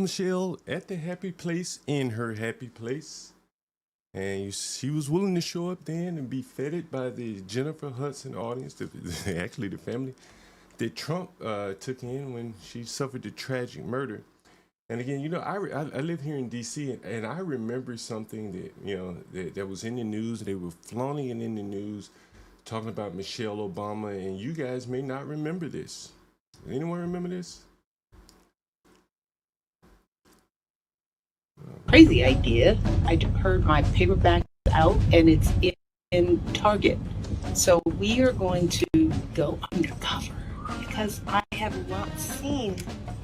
Michelle at the happy place in her happy place. And she was willing to show up then and be feted by the Jennifer Hudson audience, actually the family that Trump took in when she suffered the tragic murder. And again, you know, I live here in D.C. and I remember something that, you know, that was in the news. They were flaunting it in the news, talking about Michelle Obama, and you guys may not remember this. Anyone remember this? Crazy idea. I heard my paperback out and it's in Target. So we are going to go undercover because I have not seen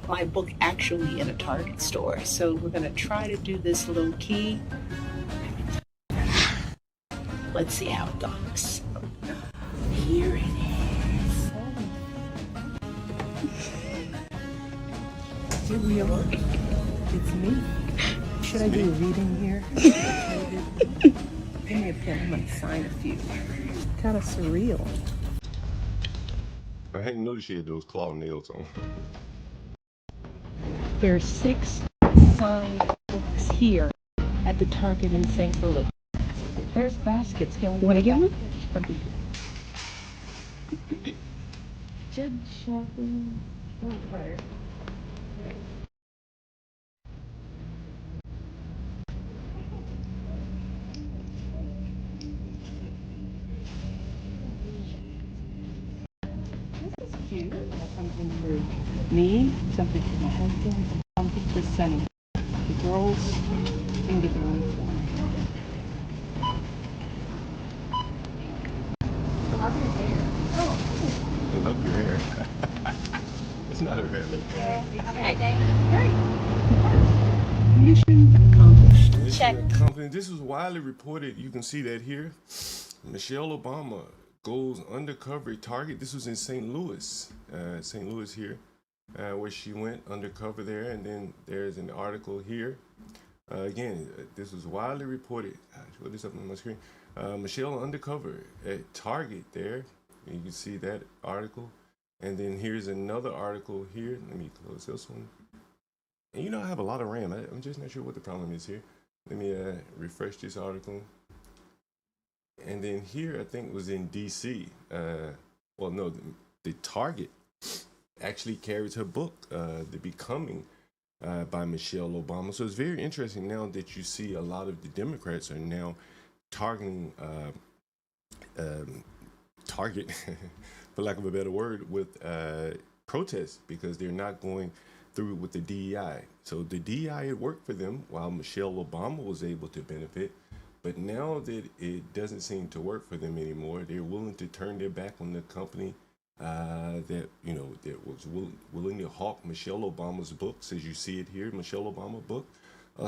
my book actually in a Target store. So we're going to try to do this low key. Let's see how it goes. Here it is. Here we are. It's me. Should I do a reading here? Give me a pen. I'm going to sign a few. Kind of surreal. I hadn't noticed she had those claw nails on. There are 6 signed books here at the Target in St. Louis. There's baskets. Can we want to get one? Judge Shopping. This is cute. Something for me, something for my husband, something for Sunny. The girls can get their own form. I love your hair. Oh, I love your hair. It's not a hair. have a great day. Great. Mission accomplished. Check. This was widely reported. You can see that here. Michelle Obama goes undercover at Target. This was in St. Louis here, where she went undercover there. And then there's an article here. Again, this was widely reported. I'll put this up on my screen. Michelle undercover at Target there. You can see that article. And then here's another article here. Let me close this one. And you know, I have a lot of RAM. I'm just not sure what the problem is here. Let me refresh this article. And then here, I think it was in D.C. Well, no, the Target actually carries her book, The Becoming, by Michelle Obama. So it's very interesting now that you see a lot of the Democrats are now targeting Target, for lack of a better word, with protests because they're not going through with the DEI. So the DEI had worked for them while Michelle Obama was able to benefit. But now that it doesn't seem to work for them anymore, they're willing to turn their back on the company that was willing to hawk Michelle Obama's books, as you see it here, Michelle Obama book,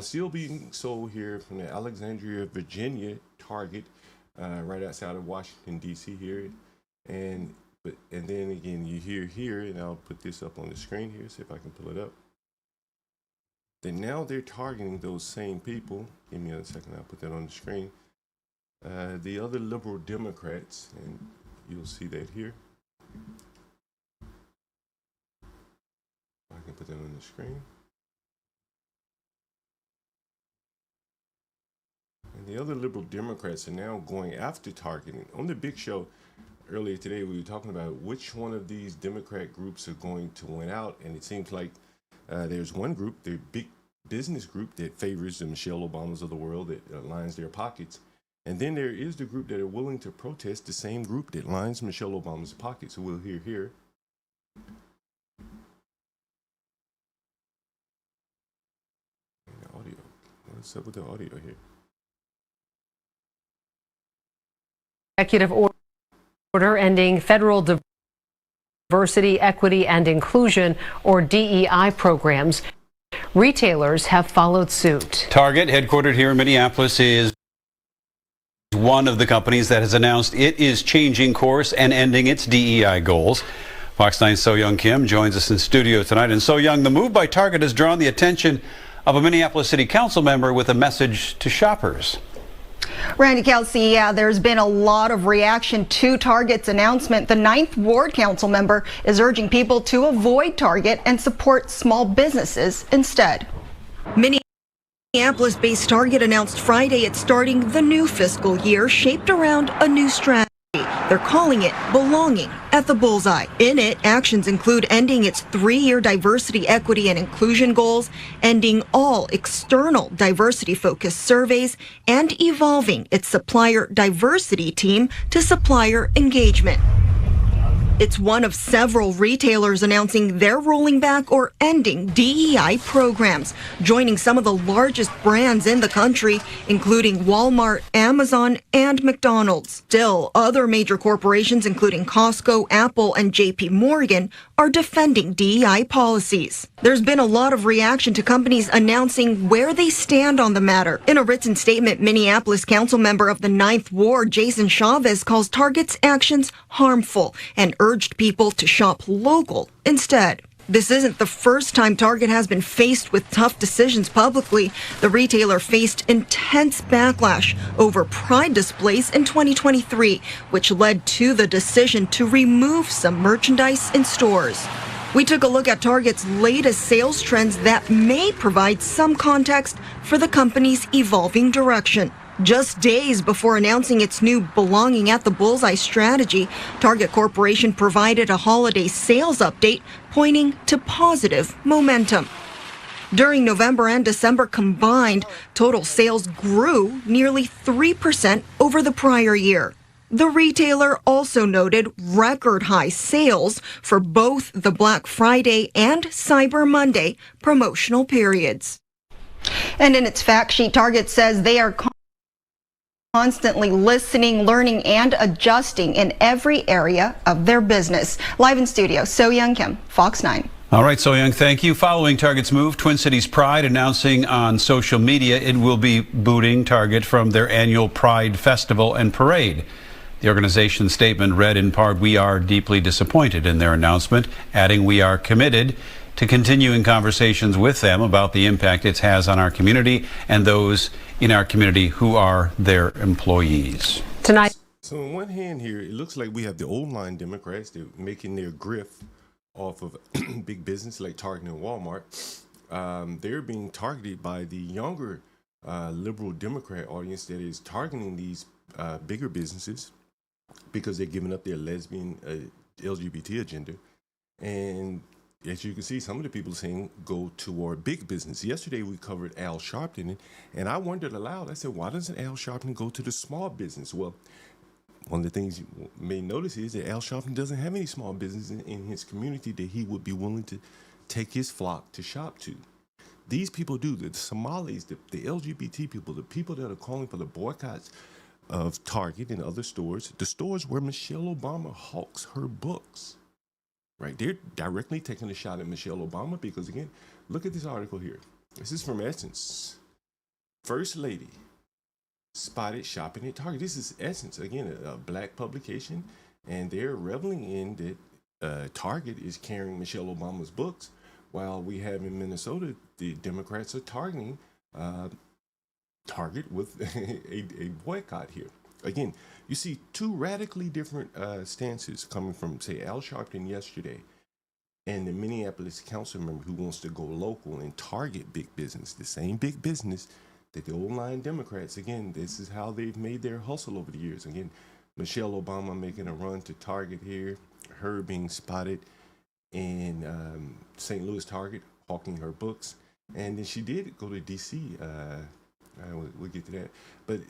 still being sold here from the Alexandria, Virginia Target, right outside of Washington D.C. here, and then again you hear here, and I'll put this up on the screen here, see if I can pull it up. Then now they're targeting those same people. Give me a second, I'll put that on the screen. The other liberal Democrats, and you'll see that here. I can put that on the screen. And the other liberal Democrats are now going after targeting. On the big show earlier today, we were talking about which one of these Democrat groups are going to win out, and it seems like there's one group, the big business group that favors the Michelle Obamas of the world, that lines their pockets. And then there is the group that are willing to protest, the same group that lines Michelle Obama's pockets. So we'll hear here. And the audio. What's up with the audio here? Executive order ending federal diversity, equity, and inclusion, or DEI programs. Retailers have followed suit. Target, headquartered here in Minneapolis, is one of the companies that has announced it is changing course and ending its DEI goals. Fox 9's So-Young Kim joins us in studio tonight. And So-Young, the move by Target has drawn the attention of a Minneapolis City Council member with a message to shoppers. Randy Kelsey, there's been a lot of reaction to Target's announcement. The 9th Ward Council member is urging people to avoid Target and support small businesses instead. Minneapolis-based Target announced Friday it's starting the new fiscal year shaped around a new strategy. They're calling it Belonging at the Bullseye. In it, actions include ending its 3-year diversity, equity, and inclusion goals, ending all external diversity-focused surveys, and evolving its supplier diversity team to supplier engagement. It's one of several retailers announcing they're rolling back or ending DEI programs, joining some of the largest brands in the country, including Walmart, Amazon, and McDonald's. Still, other major corporations, including Costco, Apple, and JP Morgan, are defending DEI policies. There's been a lot of reaction to companies announcing where they stand on the matter. In a written statement, Minneapolis Councilmember of the 9th Ward, Jason Chavez, calls Target's actions harmful and urged people to shop local instead. This isn't the first time Target has been faced with tough decisions publicly. The retailer faced intense backlash over Pride displays in 2023, which led to the decision to remove some merchandise in stores. We took a look at Target's latest sales trends that may provide some context for the company's evolving direction. Just days before announcing its new Belonging at the Bullseye strategy, Target Corporation provided a holiday sales update pointing to positive momentum. During November and December combined, total sales grew nearly 3% over the prior year. The retailer also noted record high sales for both the Black Friday and Cyber Monday promotional periods. And in its fact sheet, Target says they are constantly listening, learning, and adjusting in every area of their business. Live in studio, So-Young Kim, Fox 9. All right, So-Young, thank you. Following Target's move, Twin Cities Pride announcing on social media it will be booting Target from their annual Pride Festival and Parade. The organization's statement read in part, "We are deeply disappointed" in their announcement, adding, "We are committed to continuing conversations with them about the impact it has on our community and those in our community who are their employees." Tonight. So on one hand here, it looks like we have the old line Democrats. They're making their grift off of big business like Target and Walmart. They're being targeted by the younger liberal Democrat audience that is targeting these bigger businesses because they're giving up their lesbian LGBT agenda. And as you can see, some of the people saying go toward big business. Yesterday, we covered Al Sharpton, and I wondered aloud, I said, why doesn't Al Sharpton go to the small business? Well, one of the things you may notice is that Al Sharpton doesn't have any small business in his community that he would be willing to take his flock to shop to. These people do. The Somalis, the LGBT people, the people that are calling for the boycotts of Target and other stores, the stores where Michelle Obama hawks her books. Right, they're directly taking a shot at Michelle Obama because, again, look at this article here. This is from Essence. First Lady spotted shopping at Target. This is Essence, again, a black publication, and they're reveling in that Target is carrying Michelle Obama's books, while we have in Minnesota, the Democrats are targeting Target with a boycott here. Again, you see two radically different stances coming from, say, Al Sharpton yesterday and the Minneapolis Councilmember who wants to go local and target big business, the same big business that the old line Democrats, again, this is how they've made their hustle over the years. Again, Michelle Obama making a run to Target here, her being spotted in St. Louis Target, hawking her books. And then she did go to D.C., we'll get to that. But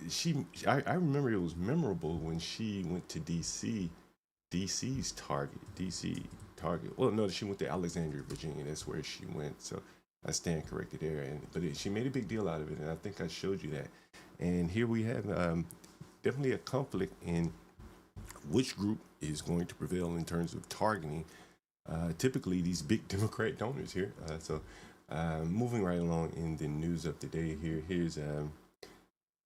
I remember it was memorable when she went to DC's Target. Well, no, she went to Alexandria, Virginia. That's where she went. So I stand corrected there. But she made a big deal out of it, and I think I showed you that. And here we have definitely a conflict in which group is going to prevail in terms of targeting typically these big Democrat donors here. Moving right along in the news of the day here, here's,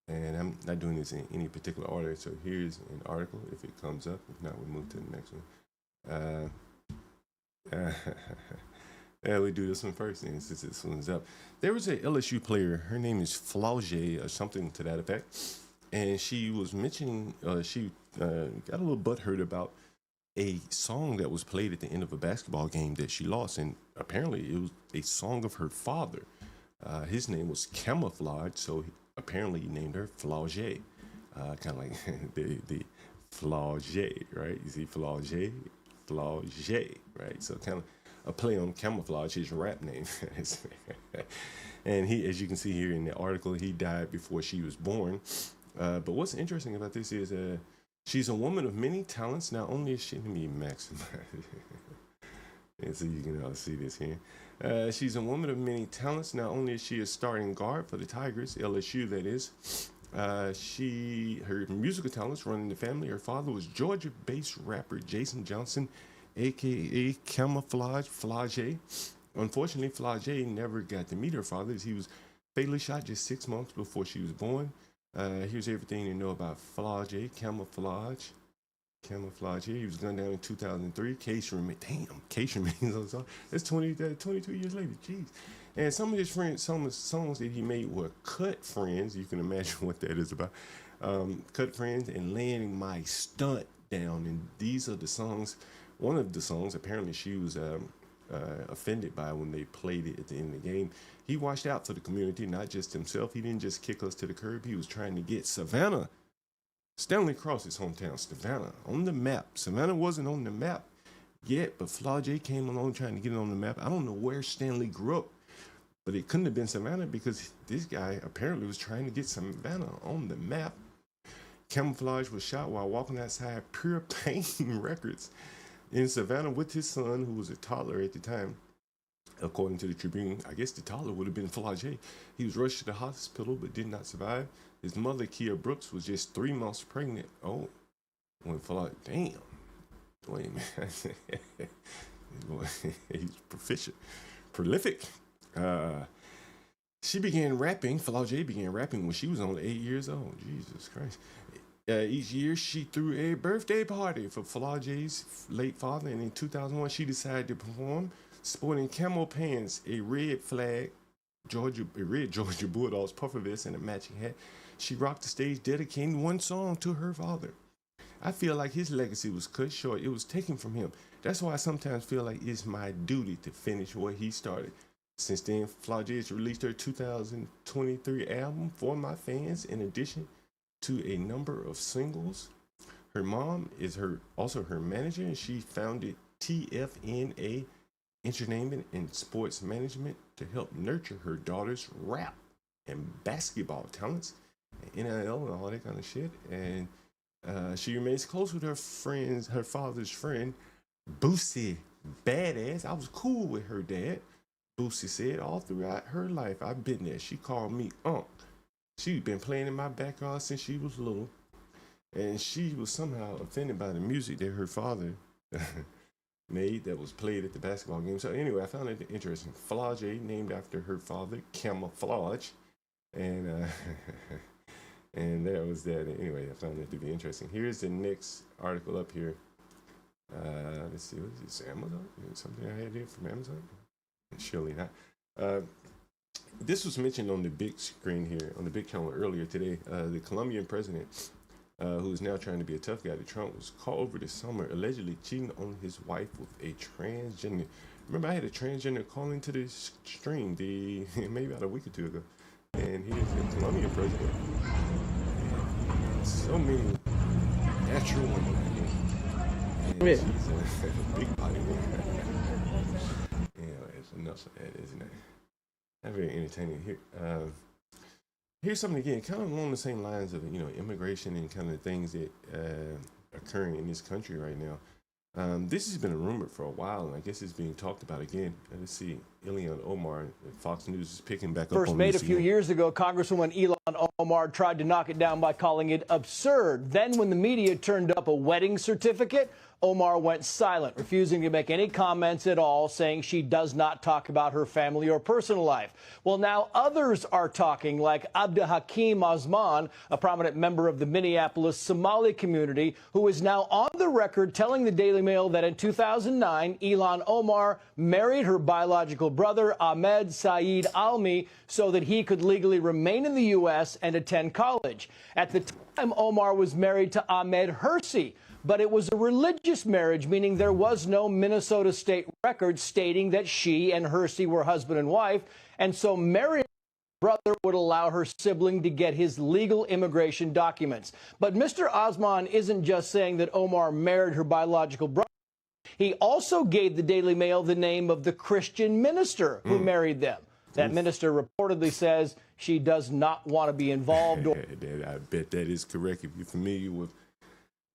and I'm not doing this in any particular order, so here's an article, if it comes up. If not, we'll move to the next one. Yeah, we do this one first, and since this one's up. There was an LSU player, her name is Flauge, or something to that effect, and she was mentioning, she got a little butthurt about a song that was played at the end of a basketball game that she lost, and apparently it was a song of her father. His name was Camouflage, so apparently he named her Flaugier. Kind of like the Flaugier, right? You see Flaugier, right? So kind of a play on Camouflage, his rap name. And he, as you can see here in the article, he died before she was born. But what's interesting about this is she's a woman of many talents. Not only is she, let me maximize, and so you can all see this here. She's a woman of many talents. Not only is she a starting guard for the Tigers, LSU that is, her musical talents run in the family. Her father was Georgia-based rapper Jason Johnson, aka Camouflage Flaugier. Unfortunately, Flaugier never got to meet her father as he was fatally shot just 6 months before she was born. Here's everything you know about Flaugier, Camouflage here. He was gunned down in 2003. Case remains. That's 22 years later. Jeez. And some of his friends, some of the songs that he made were Cut Friends. You can imagine what that is about. Cut Friends and Laying My Stunt Down. And these are the songs. One of the songs, apparently she was offended by when they played it at the end of the game. He watched out for the community, not just himself. He didn't just kick us to the curb. He was trying to get Savannah, Stanley Cross's hometown, Savannah, on the map. Savannah wasn't on the map yet, but Flaugier came along trying to get it on the map. I don't know where Stanley grew up, but it couldn't have been Savannah because this guy apparently was trying to get Savannah on the map. Camouflage was shot while walking outside Pure Pain Records in Savannah with his son, who was a toddler at the time. According to the Tribune, I guess the toddler would have been Flaugier. He was rushed to the hospital but did not survive. His mother, Kia Brooks, was just 3 months pregnant. Oh, when Flaugier, damn. Wait a minute. He's proficient, prolific. Flaugier began rapping when she was only 8 years old. Jesus Christ. Each year, she threw a birthday party for Flaugier's late father, and in 2001, she decided to perform sporting camo pants, a red Georgia Bulldogs puffer vest, and a matching hat. She rocked the stage, dedicating one song to her father. I feel like his legacy was cut short. It was taken from him. That's why I sometimes feel like it's my duty to finish what he started. Since then, Flaugier has released her 2023 album, For My Fans, in addition to a number of singles. Her mom is also her manager, and she founded TFNA Entertainment and Sports Management to help nurture her daughter's rap and basketball talents, and NIL and all that kind of shit. And she remains close with her father's friend, Boosie Badass. I was cool with her dad, Boosie said. All throughout her life, I've been there. She called me Unc. She'd been playing in my backyard since she was little, and she was somehow offended by the music that her father made that was played at the basketball game. So anyway, I found it interesting. Flaugier, named after her father, Camouflage, and and that was that. Anyway, I found it to be interesting. Here's the next article up here. Let's see, what is this? Amazon? Something I had here from Amazon? Surely not. This was mentioned on the big screen here, on the big channel earlier today. The Colombian president, who is now trying to be a tough guy to Trump, was caught over the summer allegedly cheating on his wife with a transgender. Remember, I had a transgender call into this stream maybe about a week or two ago. And he is the Colombian president. And so many natural women. And she's a big body woman. It's enough of that, isn't it? Not very entertaining. Here's something again, kind of along the same lines of immigration and kind of things that occurring in this country right now. This has been a rumor for a while, and I guess it's being talked about again. Let's see, Ilhan Omar, Fox News is picking back up on this. First made a few years ago, Congresswoman Ilhan Omar tried to knock it down by calling it absurd. Then when the media turned up a wedding certificate, Omar went silent, refusing to make any comments at all, saying she does not talk about her family or personal life. Well, now others are talking, like Abdulhakim Osman, a prominent member of the Minneapolis Somali community, who is now on the record telling the Daily Mail that in 2009, Ilhan Omar married her biological brother, Ahmed Saeed Almi, so that he could legally remain in the U.S. and attend college. At the time, Omar was married to Ahmed Hersey, but it was a religious marriage, meaning there was no Minnesota state record stating that she and Hersey were husband and wife, and so marrying brother would allow her sibling to get his legal immigration documents. But Mr. Osman isn't just saying that Omar married her biological brother. He also gave the Daily Mail the name of the Christian minister who married them. That minister reportedly says she does not want to be involved. I bet that is correct. If you're familiar with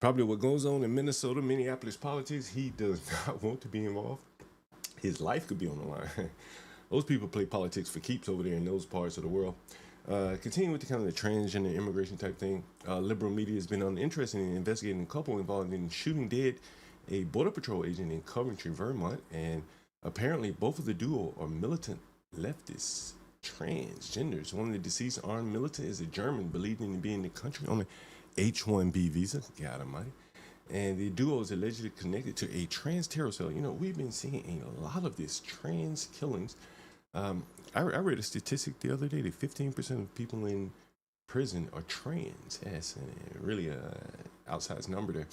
probably what goes on in Minnesota, Minneapolis politics, he does not want to be involved. His life could be on the line. Those people play politics for keeps over there in those parts of the world. Continuing with the kind of the transgender immigration type thing, liberal media has been uninterested in investigating a couple involved in shooting dead a Border Patrol agent in Coventry, Vermont, and apparently both of the duo are militant leftists, transgenders. One of the deceased armed militant is a German believing to be in the country on an H-1B visa. God almighty. And the duo is allegedly connected to a trans terror cell. You know, we've been seeing a lot of this trans killings. I read a statistic the other day that 15% of people in prison are trans. That's really an outsized number there.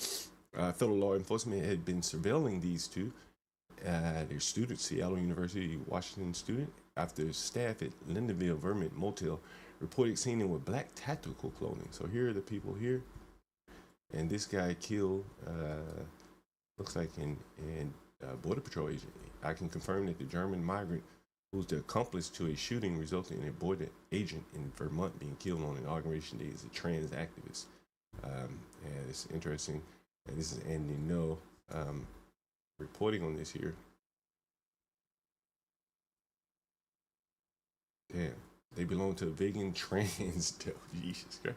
Federal law enforcement had been surveilling these two. Their students, Seattle University, Washington student, after staff at Lindenville Vermont Motel reported seeing them with black tactical clothing. So here are the people here. And this guy killed, looks like an Border Patrol agent. I can confirm that the German migrant who's the accomplice to a shooting resulting in a border agent in Vermont being killed on Inauguration Day is a trans activist. And it's interesting. And this is Andy No reporting on this here. Damn, they belong to a vegan trans. Jesus Christ.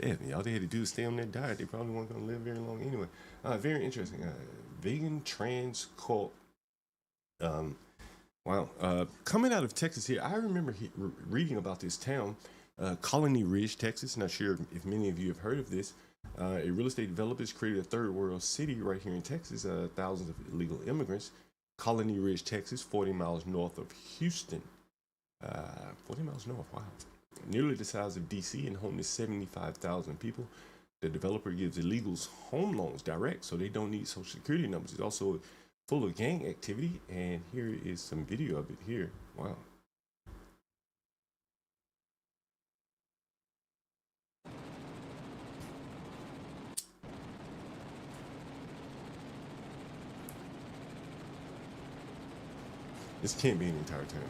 Yeah, all they had to do is stay on their diet. They probably weren't going to live very long anyway. Very interesting. Vegan trans cult. Wow. Coming out of Texas here, I remember reading about this town, Colony Ridge, Texas. Not sure if many of you have heard of this. A real estate developer has created a third world city right here in Texas. Thousands of illegal immigrants. Colony Ridge, Texas, 40 miles north of Houston. 40 miles north, wow. Nearly the size of D.C. and home to 75,000 people. The developer gives illegals home loans direct, so they don't need social security numbers. It's also full of gang activity, and here is some video of it here. Wow. This can't be an entire town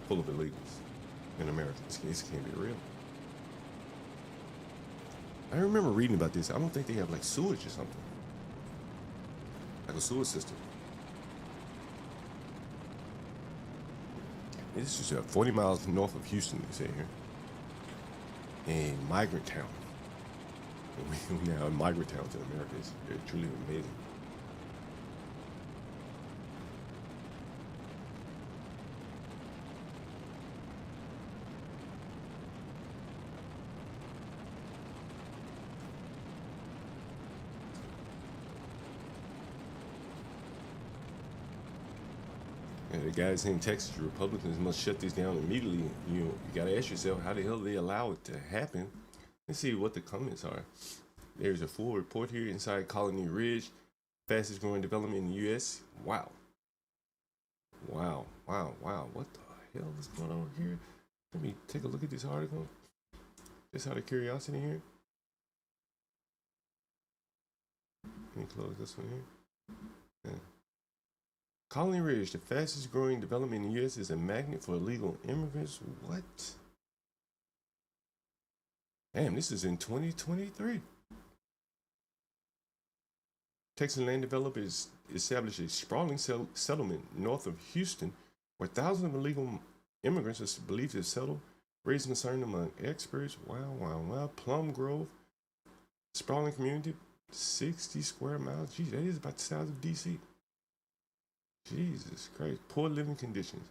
full of illegals in America. This can't be real. I remember reading about this. I don't think they have like sewage or something. Like a sewer system. This is 40 miles north of Houston, they say here. In migrant town. We now in migrant towns in America. It's truly amazing. The guys in Texas, Republicans must shut this down immediately. You got to ask yourself, how the hell do they allow it to happen? Let's see what the comments are. There's a full report here inside Colony Ridge, fastest growing development in the U.S. Wow. Wow, wow, wow. What the hell is going on here? Let me take a look at this article. Just out of curiosity here. Let me close this one here. Yeah. Colony Ridge, the fastest growing development in the U.S., is a magnet for illegal immigrants. What? Damn, this is in 2023. Texas land developers established a sprawling settlement north of Houston where thousands of illegal immigrants are believed to have settled, raising concern among experts. Wow, wow, wow. Plum Grove, sprawling community, 60 square miles. Geez, that is about the size of D.C. Jesus Christ. Poor living conditions.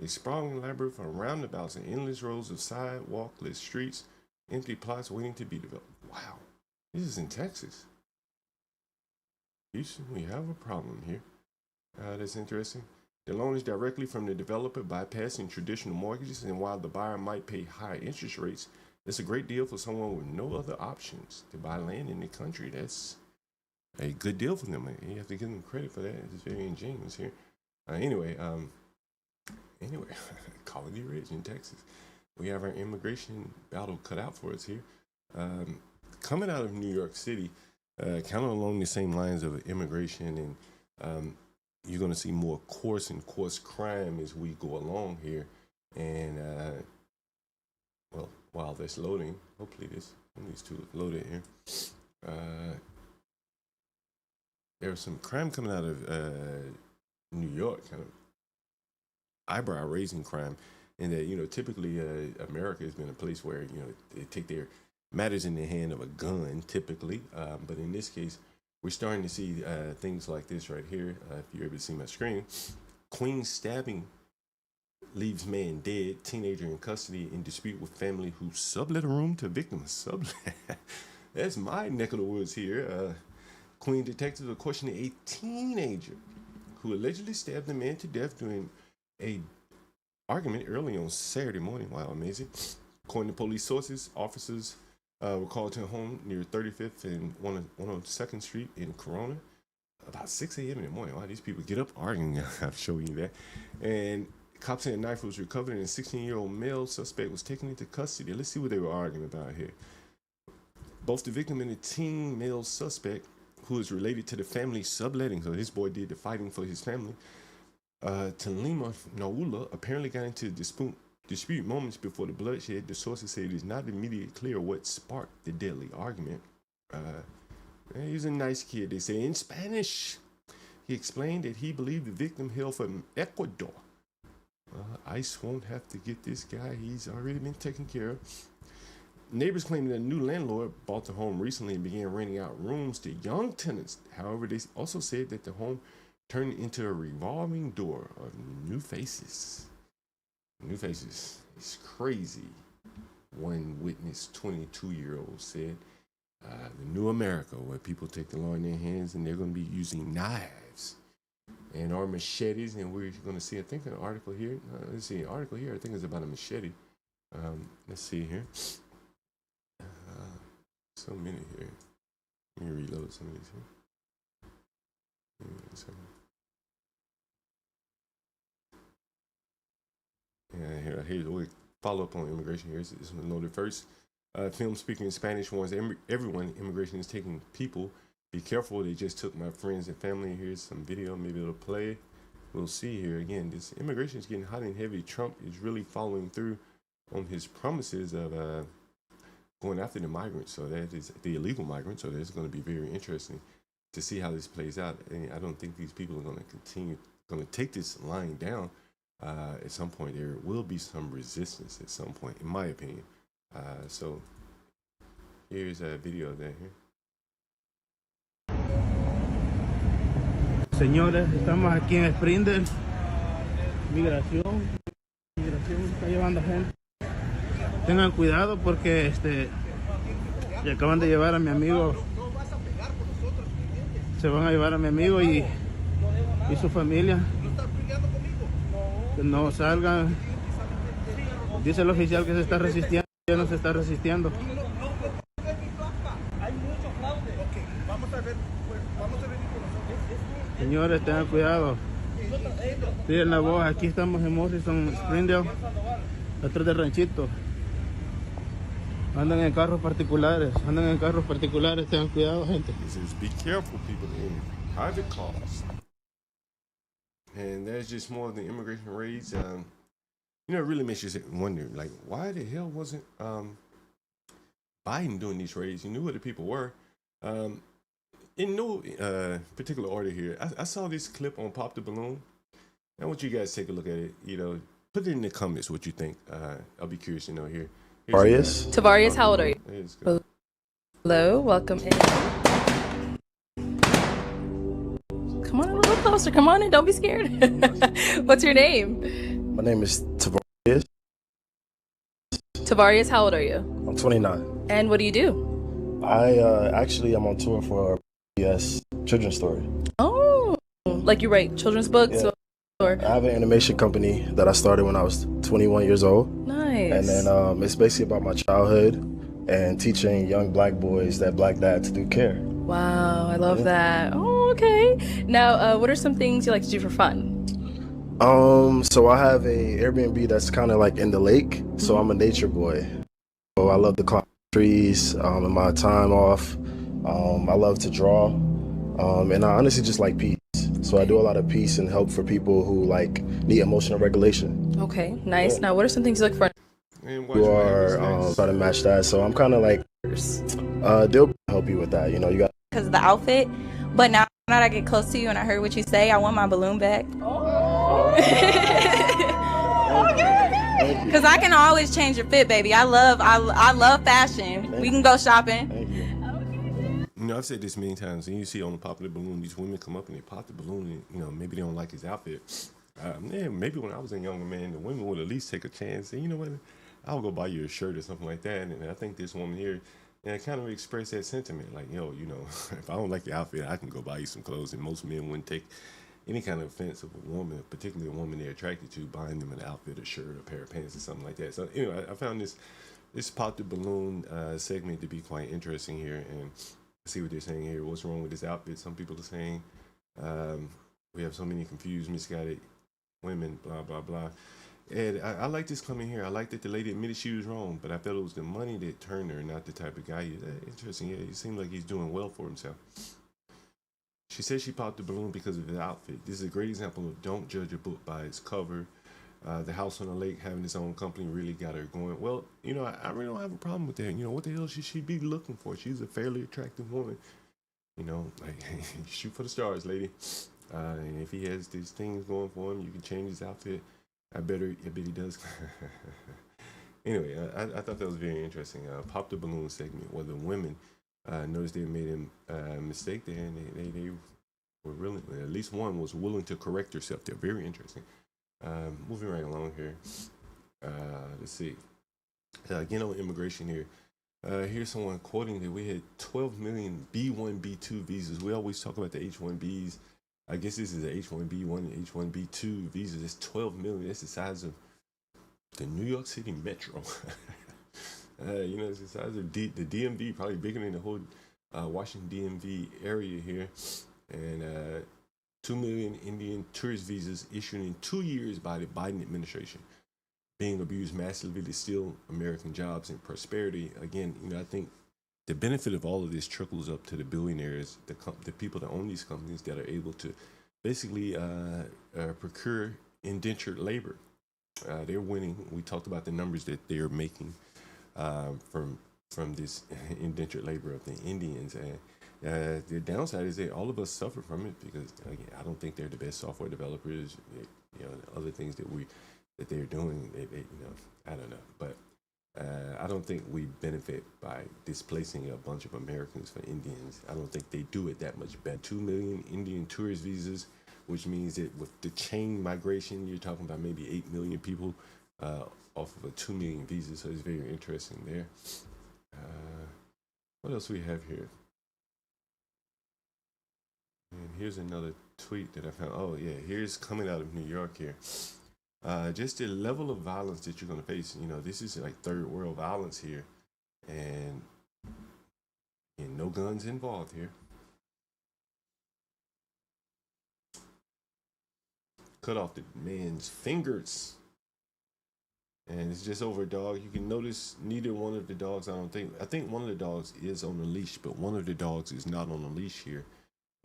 A sprawling labyrinth of roundabouts and endless rows of sidewalkless streets, empty plots waiting to be developed. Wow. This is in Texas. Houston, we have a problem here. That's interesting. The loan is directly from the developer, bypassing traditional mortgages, and while the buyer might pay high interest rates, it's a great deal for someone with no other options to buy land in the country. That's a good deal for them. You have to give them credit for that. It's very ingenious here. Anyway, anyway, Colony Ridge in Texas. We have our immigration battle cut out for us here. Coming out of New York City, kind of along the same lines of immigration, and you're going to see more coarse crime as we go along here. And, well, while that's loading, hopefully one of these two is loaded here. There's some crime coming out of New York, kind of eyebrow-raising crime, in that, typically America has been a place where, they take their matters in the hand of a gun, typically. But in this case, we're starting to see things like this right here. If you're able to see my screen, Queen stabbing leaves man dead, teenager in custody in dispute with family who sublet a room to victim. Sublet. That's my neck of the woods here. Queen detectives are questioning a teenager who allegedly stabbed the man to death during a argument early on Saturday morning. Wow, amazing. According to police sources, officers were called to a home near 35th and 102nd Street in Corona about 6 a.m. in the morning. Wow, these people get up arguing. I'll show you that. And cops said a knife was recovered and a 16-year-old male suspect was taken into custody. Let's see what they were arguing about here. Both the victim and the teen male suspect, who is related to the family subletting, so this boy did the fighting for his family, Talima Naula, apparently got into dispute moments before the bloodshed. The sources say it is not immediately clear what sparked the deadly argument. He's a nice kid, they say. In Spanish, he explained that he believed the victim hailed from Ecuador. ICE won't have to get this guy. He's already been taken care of. Neighbors claim that a new landlord bought the home recently and began renting out rooms to young tenants. However, they also said that the home turned into a revolving door of new faces. New faces. It's crazy. One witness, 22-year-old, said, the new America, where people take the law in their hands and they're going to be using knives and or machetes. And we're going to see, I think, an article here. Let's see, an article here. I think it's about a machete. Let's see here. So many here. Let me reload some of these here. Yeah, here's we follow up on immigration here. This one loaded first. Film speaking in Spanish warns everyone immigration is taking people. Be careful, they just took my friends and family. Here's some video, maybe it'll play. We'll see here again. This immigration is getting hot and heavy. Trump is really following through on his promises of going after the migrants, so that is the illegal migrants. So that's going to be very interesting to see how this plays out. And I don't think these people are going to take this lying down. At some point, there will be some resistance at some point, in my opinion. So here's a video of that here. Señores, estamos aquí en Springdale. Migración está llevando gente. Tengan cuidado porque le acaban de llevar a mi amigo. Se van a llevar a mi amigo y su familia. Que no salgan. Dice el oficial que se está resistiendo, ya no se está resistiendo. Señores, tengan cuidado. Tiren la voz, aquí estamos en Morrison, Springdale, atrás del ranchito. Andan en carros particulares, tengan cuidado, gente. He says, be careful, people, in private cars. And that's just more of the immigration raids. It really makes you wonder, like, why the hell wasn't Biden doing these raids? You knew what the people were. In no particular order here, I saw this clip on Pop the Balloon. I want you guys to take a look at it. Put it in the comments what you think. I'll be curious to know here. Tavarius, how old are you? Hello, welcome in. Come on a little closer. Come on in. Don't be scared. What's your name? My name is Tavarius. Tavarius, how old are you? I'm 29. And what do you do? I actually am on tour for PBS Children's Story. Oh, like you write children's books? Yeah. Or? I have an animation company that I started when I was 21 years old. Nice. And then it's basically about my childhood and teaching young black boys that black dads do care. Wow, I love that. Oh, okay. Now, what are some things you like to do for fun? So I have a Airbnb that's kind of like in the lake. So I'm a nature boy. So I love to climb trees in my time off. I love to draw. And I honestly just like peace. So I do a lot of peace and help for people who like need emotional regulation. Okay, nice. Now, what are some things you look for? And Who watch Miami was are nice. trying to match that. So I'm kind of like they'll help you with that. You know, you got because of the outfit. But now that I get close to you and I heard what you say, I want my balloon back. Because I can always change your fit, baby. I love fashion. We can go shopping. Thank you. You know, I've said this many times, and you see on the popular balloon, these women come up and they pop the balloon, and you know, maybe they don't like his outfit. Yeah, maybe when I was a younger man, the women would at least take a chance. And you know what? I'll go buy you a shirt or something like that. And I think this woman here, and kind of expressed that sentiment, like, yo, you know, if I don't like your outfit, I can go buy you some clothes. And most men wouldn't take any kind of offense of a woman, particularly a woman they're attracted to, buying them an outfit, a shirt, a pair of pants, or something like that. So anyway, I found this pop the balloon segment to be quite interesting here, and see what they're saying here. What's wrong with this outfit? Some people are saying we have so many confused, misguided women, blah, blah, blah. And I like this coming here. I like that the lady admitted she was wrong, but I felt it was the money that turned her, not the type of guy he is. Interesting. Yeah, he seems like he's doing well for himself. She said she popped the balloon because of his outfit. This is a great example of don't judge a book by its cover. The house on the lake having its own company really got her going. Well, you know, I really don't have a problem with that. You know, what the hell should she be looking for? She's a fairly attractive woman. You know, like, shoot for the stars, lady. And if he has these things going for him, you can change his outfit. I bet he does. Anyway, I thought that was very interesting. Pop the balloon segment where the women noticed they made a mistake there, and they were really, at least one was willing to correct herself. They're very interesting. Moving right along here. Let's see. Again on immigration here. Here's someone quoting that we had 12 million B1, B2 visas. We always talk about the H1Bs. I guess this is the H1B1, H1B2 visas. It's 12 million. That's the size of the New York City Metro. You know, it's the size of the DMV, probably bigger than the whole Washington DMV area here. And 2 million Indian tourist visas issued in 2 years by the Biden administration, being abused massively to steal American jobs and prosperity. Again, you know, I think the benefit of all of this trickles up to the billionaires, the people that own these companies that are able to basically procure indentured labor. They're winning. We talked about the numbers that they're making from this indentured labor of the Indians. And the downside is that all of us suffer from it because, again, I don't think they're the best software developers. You know, other things that they're doing, they you know, I don't know, but I don't think we benefit by displacing a bunch of Americans for Indians. I don't think they do it that much better. 2 million Indian tourist visas, which means that with the chain migration, you're talking about maybe 8 million people off of a 2 million visa. So it's very interesting there. What else we have here? And here's another tweet that I found. Oh yeah, here's coming out of New York here. Just the level of violence that you're going to face. You know, this is like third world violence here, and no guns involved here. Cut off the man's fingers, and it's just over a dog. You can notice neither one of the dogs. I think one of the dogs is on a leash, but one of the dogs is not on a leash here.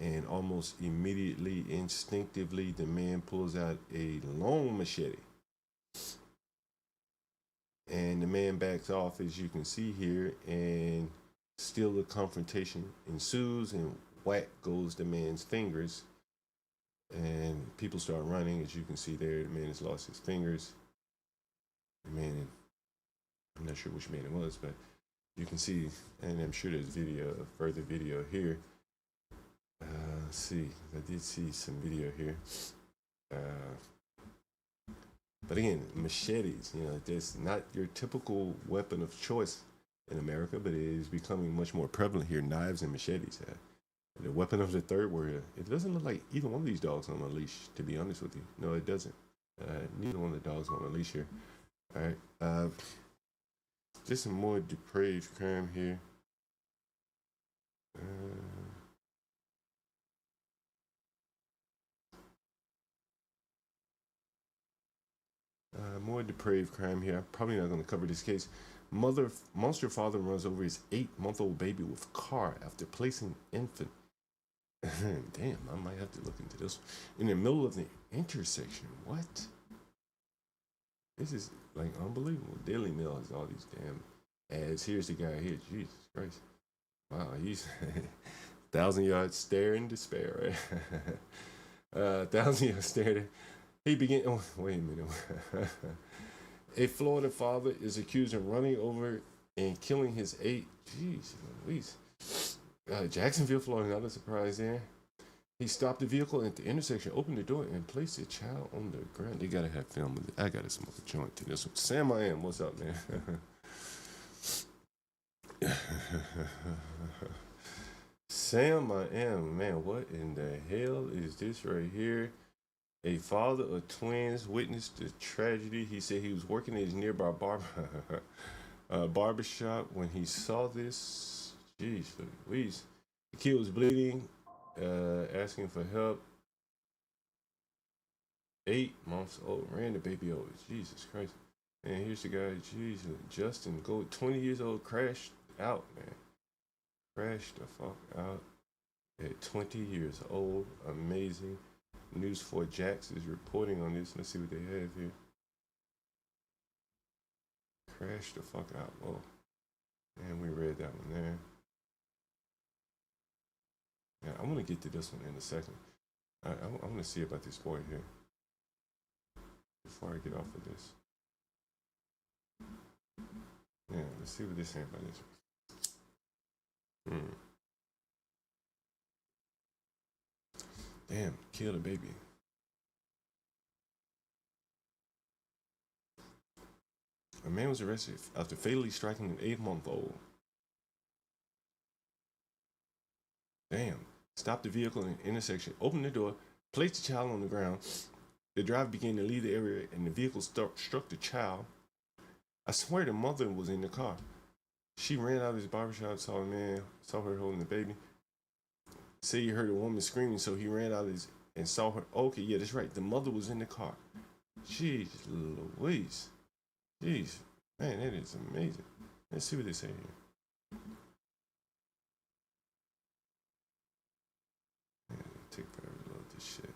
And almost immediately, instinctively, the man pulls out a long machete. And the man backs off, as you can see here, and still the confrontation ensues, and whack goes the man's fingers. And people start running, as you can see there. The man has lost his fingers. The man, I'm not sure which man it was, but you can see, and I'm sure there's further video here. Let's see, I did see some video here. But again, machetes, you know, that's not your typical weapon of choice in America, but it is becoming much more prevalent here. Knives and machetes. The weapon of the third world. It doesn't look like either one of these dogs on a leash, to be honest with you. No, it doesn't. Neither one of the dogs on a leash here. All right. Just some more depraved crime here. More depraved crime here. I'm probably not going to cover this case. Monster father runs over his 8-month-old baby with car after placing infant. Damn, I might have to look into this one. In the middle of the intersection. What? This is like unbelievable. Daily Mail has all these damn ads. Here's the guy here. Jesus Christ. Wow, he's 1,000 yards stare in despair, right? 1,000 yards stare. He began. Oh, wait a minute. A Florida father is accused of running over and killing his 8. Jeez, Louise. Jacksonville, Florida. Not a surprise there. He stopped the vehicle at the intersection, opened the door, and placed a child on the ground. They gotta have film with it. I gotta smoke a joint to this one. Sam, I am. What's up, man? Sam, I am. Man, what in the hell is this right here? A father of twins witnessed the tragedy. He said he was working at his nearby barbershop when he saw this. Jeez, Louise. The kid was bleeding, asking for help. 8 months old. Ran the baby over. Jesus Christ. And here's the guy, Jesus, Justin Gold, 20 years old, crashed out, man. Crashed the fuck out at 20 years old. Amazing. News 4 Jax is reporting on this. Let's see what they have here. Crashed the fuck out. Whoa. And we read that one there. Yeah, I'm going to get to this one in a second. I'm going to see about this boy here before I get off of this. Yeah, let's see what they're saying about this. Damn, killed a baby. A man was arrested after fatally striking an 8-month-old. Damn. Stopped the vehicle in an intersection, opened the door, placed the child on the ground. The driver began to leave the area and the vehicle struck the child. I swear the mother was in the car. She ran out of his barbershop, saw her holding the baby. Say he heard a woman screaming, so he ran out and saw her. Okay, yeah, that's right. The mother was in the car. Jeez Louise. Jeez. Man, that is amazing. Let's see what they say here. Man, take forever to load this shit.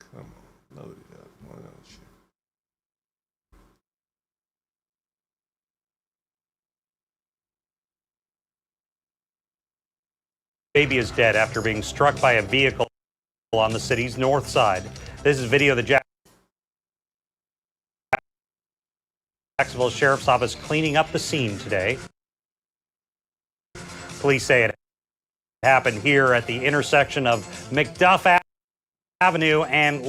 Come on, load it up. One other shit. Baby is dead after being struck by a vehicle on the city's north side. This is video of the Jacksonville Sheriff's Office cleaning up the scene today. Police say it happened here at the intersection of McDuff Avenue and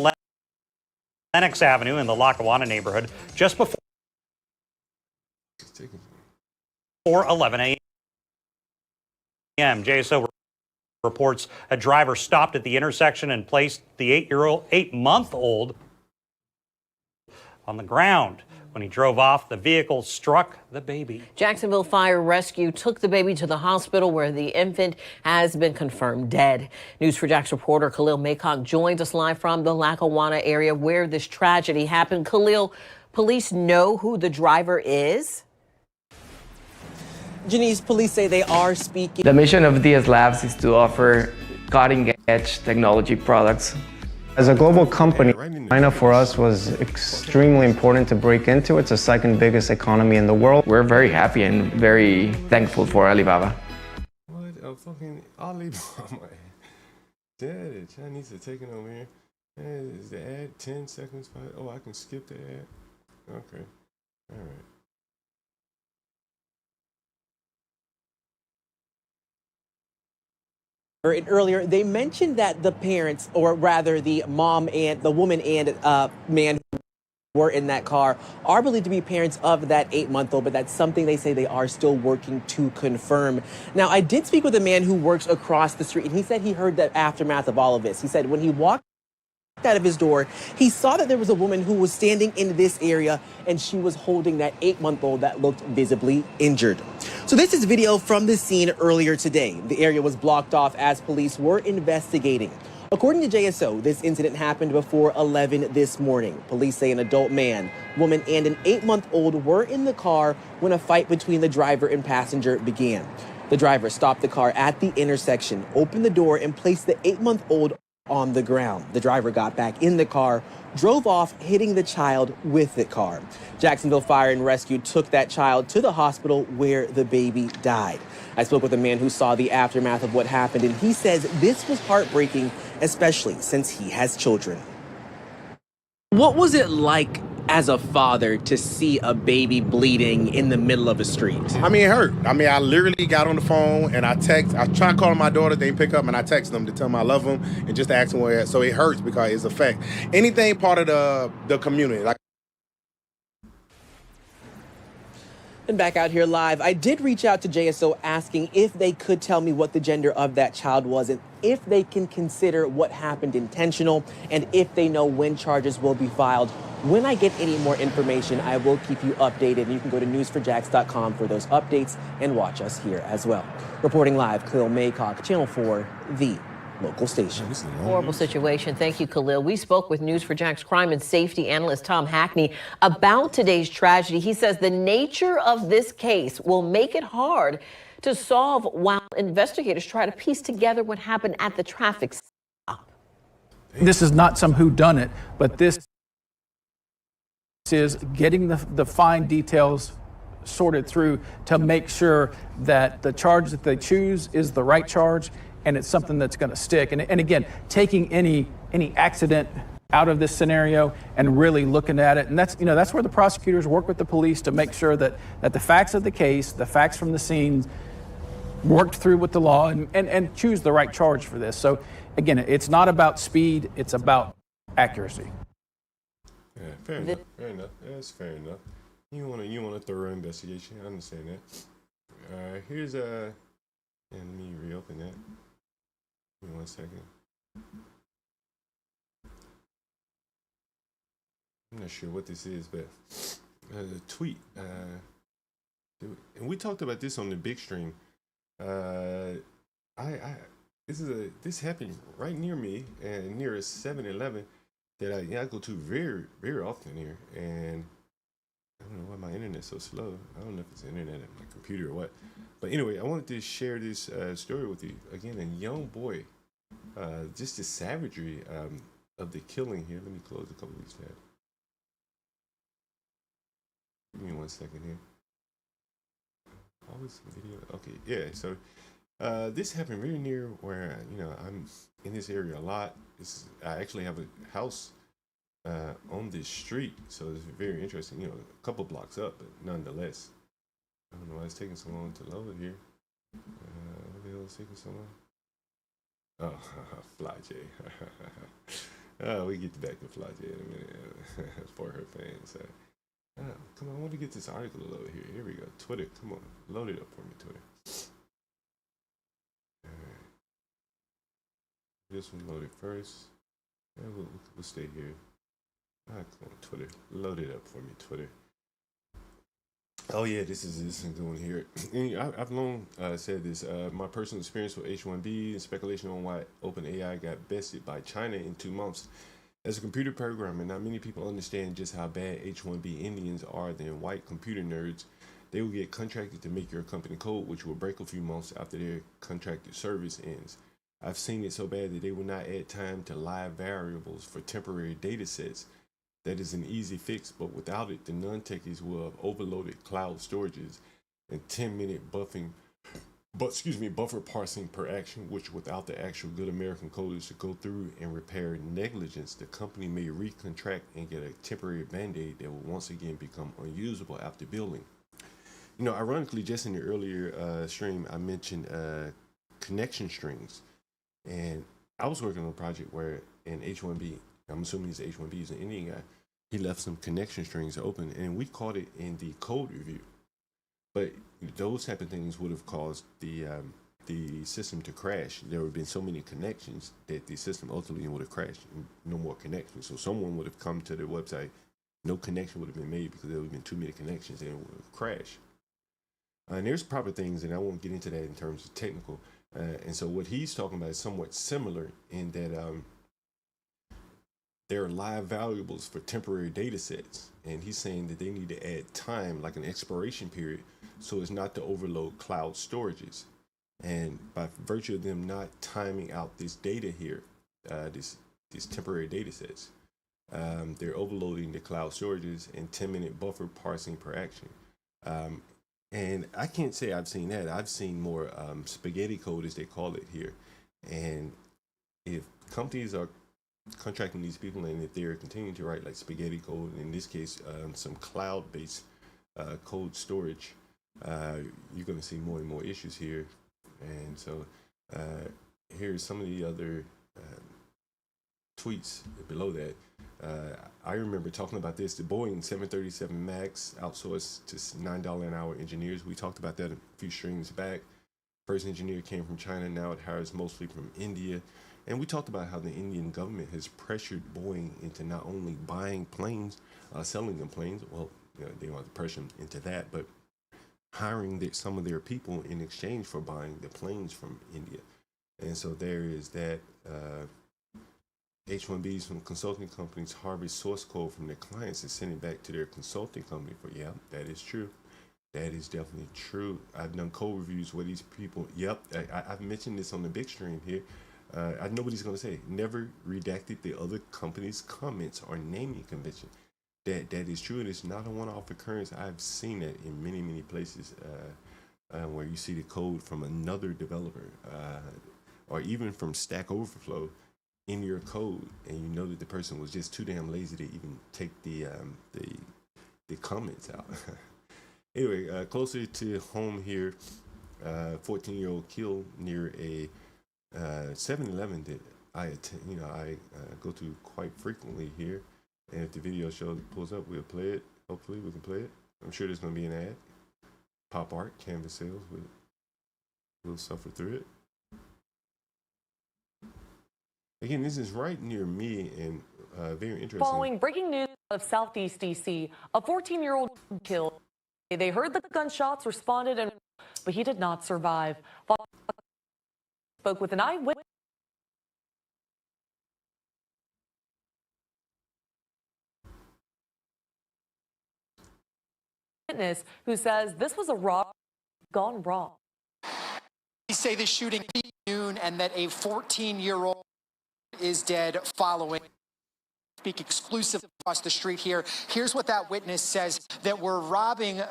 Lenox Avenue in the Lackawanna neighborhood just before 11 a.m. JSO reports a driver stopped at the intersection and placed the 8-month-old on the ground. When he drove off, the vehicle struck the baby. Jacksonville Fire Rescue took the baby to the hospital where the infant has been confirmed dead. News4Jax reporter Khalil Maycock joins us live from the Lackawanna area where this tragedy happened. Khalil, police know who the driver is? Janice, police say they are speaking. The mission of DS Labs is to offer cutting-edge technology products. As a global company, China for us was extremely important to break into. It's the second biggest economy in the world. We're very happy and very thankful for Alibaba. What a fucking Alibaba. Damn it, Chinese are taking over here. Is the ad 10 seconds? Oh, I can skip the ad. Okay. All right. Earlier, they mentioned that the parents, or rather the mom and the woman and man who were in that car, are believed to be parents of that 8-month-old, but that's something they say they are still working to confirm. Now, I did speak with a man who works across the street, and he said he heard the aftermath of all of this. He said when he walked out of his door, he saw that there was a woman who was standing in this area and she was holding that 8-month-old that looked visibly injured. So this is video from the scene earlier today. The area was blocked off as police were investigating. According to JSO, this incident happened before 11 this morning. Police say an adult man, woman, and an 8-month-old were in the car when a fight between the driver and passenger began. The driver stopped the car at the intersection, opened the door, and placed the 8-month-old on the ground. The driver got back in the car, drove off, hitting the child with the car. Jacksonville Fire and Rescue took that child to the hospital where the baby died. I spoke with a man who saw the aftermath of what happened, and he says this was heartbreaking, especially since he has children. What was it like as a father to see a baby bleeding in the middle of a street? I mean, it hurt. I mean, I literally got on the phone and I tried calling my daughter, they didn't pick up, and I text them to tell them I love them and just to ask them where. So it hurts because it's a fact. Anything part of the community, like. And back out here live, I did reach out to JSO asking if they could tell me what the gender of that child was and if they can consider what happened intentional and if they know when charges will be filed. When I get any more information, I will keep you updated. And you can go to news4jax.com for those updates and watch us here as well. Reporting live, Khalil Maycock, Channel 4, the local station. Horrible situation. Thank you, Khalil. We spoke with News4Jax crime and safety analyst Tom Hackney about today's tragedy. He says the nature of this case will make it hard to solve while investigators try to piece together what happened at the traffic stop. This is not some whodunit, but this is getting the fine details sorted through to make sure that the charge that they choose is the right charge and it's something that's going to stick. And again, taking any accident out of this scenario and really looking at it. And that's where the prosecutors work with the police to make sure that the facts of the case, the facts from the scene, worked through with the law and choose the right charge for this. So again, it's not about speed, it's about accuracy. Yeah, fair enough. Fair enough. Yeah, that's fair enough. You want a thorough investigation. I understand that. Here's and let me reopen that. Give me 1 second. I'm not sure what this is, but a tweet. And we talked about this on the big stream. This happened right near me and near a 7-Eleven that I go to very, very often here, and I don't know why my internet's so slow. I don't know if it's the internet at my computer or what. But anyway, I wanted to share this story with you. Again, a young boy, just the savagery of the killing here. Let me close a couple of these tabs. Give me 1 second here. Always video. Okay, yeah. So this happened very near where I'm in this area a lot. I actually have a house on this street, so it's very interesting. A couple blocks up, but nonetheless, I don't know why it's taking so long to load here. What the hell is taking so long? Oh, Fly J. We get back to Fly J in a minute for her fans. Come on, I want to get this article loaded here. Here we go. Twitter, come on, load it up for me, Twitter. All right. This one loaded first. And we'll stay here. Come on, Twitter, load it up for me, Twitter. Oh yeah, this is going here. And I've long said this. My personal experience with H-1B and speculation on why OpenAI got bested by China in 2 months. As a computer programmer, not many people understand just how bad H-1B Indians are than white computer nerds. They will get contracted to make your company code, which will break a few months after their contracted service ends. I've seen it so bad that they will not add time to live variables for temporary data sets. That is an easy fix, but without it, the non-techies will have overloaded cloud storages and 10-minute buffer parsing per action, which without the actual good American coders to go through and repair negligence, the company may recontract and get a temporary band-aid that will once again become unusable after building. Ironically, just in the earlier stream, I mentioned connection strings. And I was working on a project where an H-1B, I'm assuming he's H-1B, he's an Indian guy, he left some connection strings open, and we caught it in the code review. But those type of things would have caused the system to crash. There would have been so many connections that the system ultimately would have crashed. No more connections. So someone would have come to the website, no connection would have been made because there would have been too many connections and it would have crashed. And there's proper things, and I won't get into that in terms of technical, And so what he's talking about is somewhat similar in that there are live valuables for temporary data sets. And he's saying that they need to add time, like an expiration period, so as not to overload cloud storages. And by virtue of them not timing out this data here, these temporary data sets, they're overloading the cloud storages and 10-minute buffer parsing per action. And I can't say I've seen that. I've seen more spaghetti code, as they call it here. And if companies are contracting these people, and if they're continuing to write like spaghetti code, in this case, some cloud-based code storage, you're going to see more and more issues here. And so here's some of the other tweets below that. I remember talking about this, the Boeing 737 MAX outsourced to $9 an hour engineers. We talked about that a few streams back. First engineer came from China, now it hires mostly from India. And we talked about how the Indian government has pressured Boeing into not only buying planes, selling them planes, well, you know, they want to pressure them into that, but hiring some of their people in exchange for buying the planes from India. And so there is that. H-1Bs from consulting companies harvest source code from their clients and send it back to their consulting company for, yeah, that is true. That is definitely true. I've done code reviews where these people, yep, I've mentioned this on the big stream here. I know what he's going to say. Never redacted the other company's comments or naming convention. That is true, and it's not a one-off occurrence. I've seen it in many, many places where you see the code from another developer or even from Stack Overflow in your code, and you know that the person was just too damn lazy to even take the comments out. Anyway, closer to home here, 14-year-old killed near a 7-Eleven that I go to quite frequently here. And if the video pulls up, we'll play it. Hopefully we can play it. I'm sure there's going to be an ad. Pop art, canvas sales, we'll suffer through it. Again, this is right near me and very interesting. Following breaking news of Southeast D.C., a 14-year-old killed. They heard the gunshots, responded, but he did not survive. Fox spoke with an eyewitness who says this was a robbery gone wrong. They say the shooting at noon and that a 14-year-old is dead following. Speak exclusive across the street here. Here's what that witness says, that we're robbing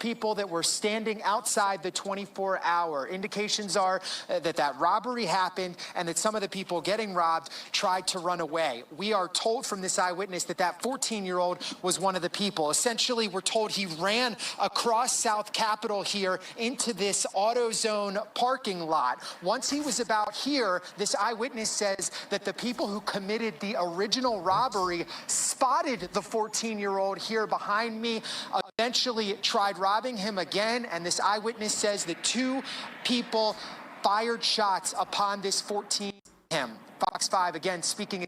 people that were standing outside the 24-hour. Indications are that robbery happened and that some of the people getting robbed tried to run away. We are told from this eyewitness that 14-year-old was one of the people. Essentially, we're told he ran across South Capitol here into this AutoZone parking lot. Once he was about here, this eyewitness says that the people who committed the original robbery spotted the 14-year-old here behind me, eventually tried robbing him again, and this eyewitness says that 2 people fired shots upon this 14-year-old. Fox 5 again speaking